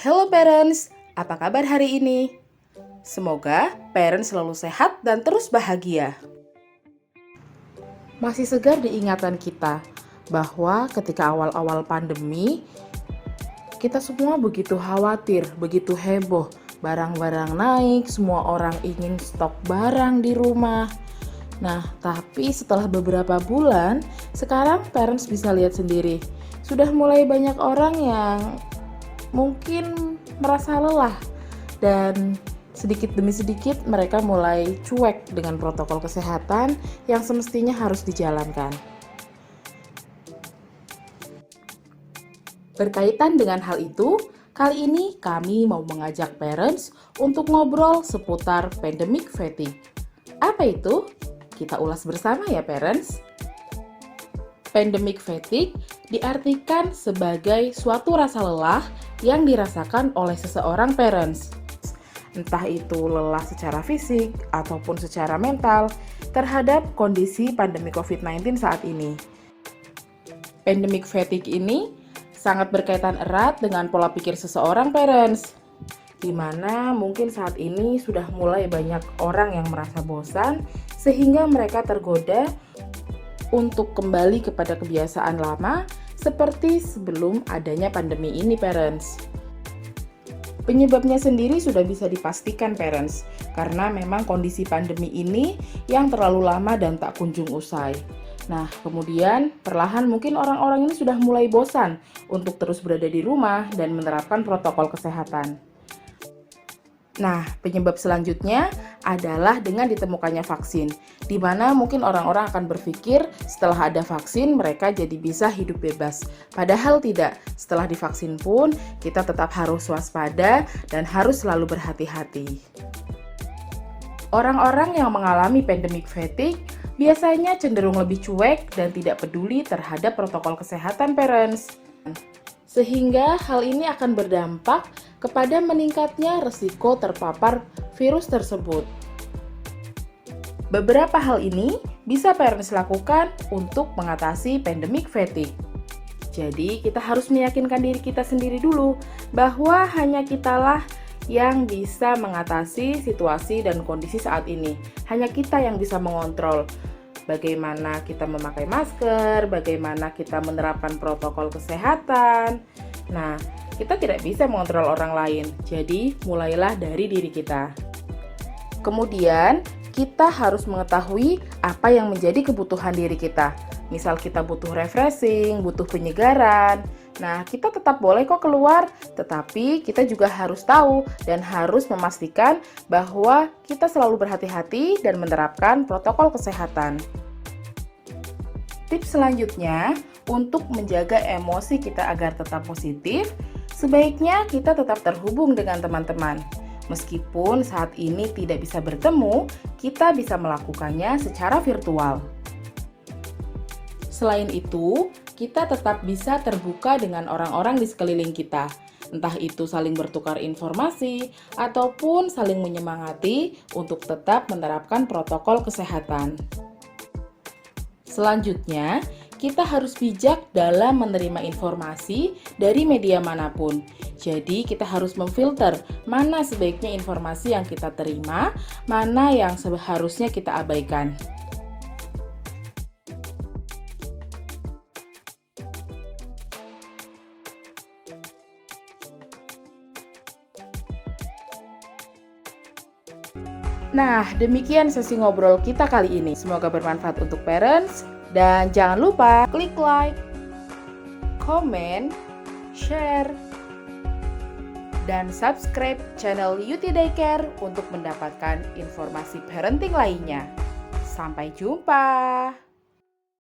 Hello parents, apa kabar hari ini? Semoga parents selalu sehat dan terus bahagia. Masih segar di ingatan kita bahwa ketika awal-awal pandemi, kita semua begitu khawatir, begitu heboh. Barang-barang naik, semua orang ingin stok barang di rumah. Nah, tapi setelah beberapa bulan, sekarang parents bisa lihat sendiri. Sudah mulai banyak orang yang mungkin merasa lelah dan sedikit demi sedikit mereka mulai cuek dengan protokol kesehatan yang semestinya harus dijalankan. Berkaitan dengan hal itu, kali ini kami mau mengajak parents untuk ngobrol seputar pandemic fatigue. Apa itu? Kita ulas bersama ya parents. Pandemic fatigue diartikan sebagai suatu rasa lelah yang dirasakan oleh seseorang parents. Entah itu lelah secara fisik ataupun secara mental terhadap kondisi pandemi COVID-19 saat ini. Pandemic fatigue ini sangat berkaitan erat dengan pola pikir seseorang parents, di mana mungkin saat ini sudah mulai banyak orang yang merasa bosan sehingga mereka tergoda untuk kembali kepada kebiasaan lama seperti sebelum adanya pandemi ini parents. Penyebabnya sendiri sudah bisa dipastikan parents, karena memang kondisi pandemi ini yang terlalu lama dan tak kunjung usai. Nah, kemudian perlahan mungkin orang-orang ini sudah mulai bosan untuk terus berada di rumah dan menerapkan protokol kesehatan. Nah, penyebab selanjutnya adalah dengan ditemukannya vaksin, di mana mungkin orang-orang akan berpikir setelah ada vaksin mereka jadi bisa hidup bebas. Padahal tidak, setelah divaksin pun kita tetap harus waspada dan harus selalu berhati-hati. Orang-orang yang mengalami pandemic fatigue biasanya cenderung lebih cuek dan tidak peduli terhadap protokol kesehatan parents. Sehingga hal ini akan berdampak kepada meningkatnya resiko terpapar virus tersebut. Beberapa hal ini bisa parents lakukan untuk mengatasi pandemic fatigue. Jadi, kita harus meyakinkan diri kita sendiri dulu bahwa hanya kitalah yang bisa mengatasi situasi dan kondisi saat ini. Hanya kita yang bisa mengontrol bagaimana kita memakai masker, bagaimana kita menerapkan protokol kesehatan. Nah, kita tidak bisa mengontrol orang lain, jadi mulailah dari diri kita. Kemudian, kita harus mengetahui apa yang menjadi kebutuhan diri kita. Misal kita butuh refreshing, butuh penyegaran. Nah, kita tetap boleh kok keluar, tetapi kita juga harus tahu dan harus memastikan bahwa kita selalu berhati-hati dan menerapkan protokol kesehatan. Tips selanjutnya, untuk menjaga emosi kita agar tetap positif, sebaiknya kita tetap terhubung dengan teman-teman. Meskipun saat ini tidak bisa bertemu, kita bisa melakukannya secara virtual. Selain itu, kita tetap bisa terbuka dengan orang-orang di sekeliling kita. Entah itu saling bertukar informasi, ataupun saling menyemangati untuk tetap menerapkan protokol kesehatan. Selanjutnya, kita harus bijak dalam menerima informasi dari media manapun. Jadi, kita harus memfilter mana sebaiknya informasi yang kita terima, mana yang seharusnya kita abaikan. Nah, demikian sesi ngobrol kita kali ini. Semoga bermanfaat untuk parents. Dan jangan lupa klik like, komen, share, dan subscribe channel Yuti Daycare untuk mendapatkan informasi parenting lainnya. Sampai jumpa!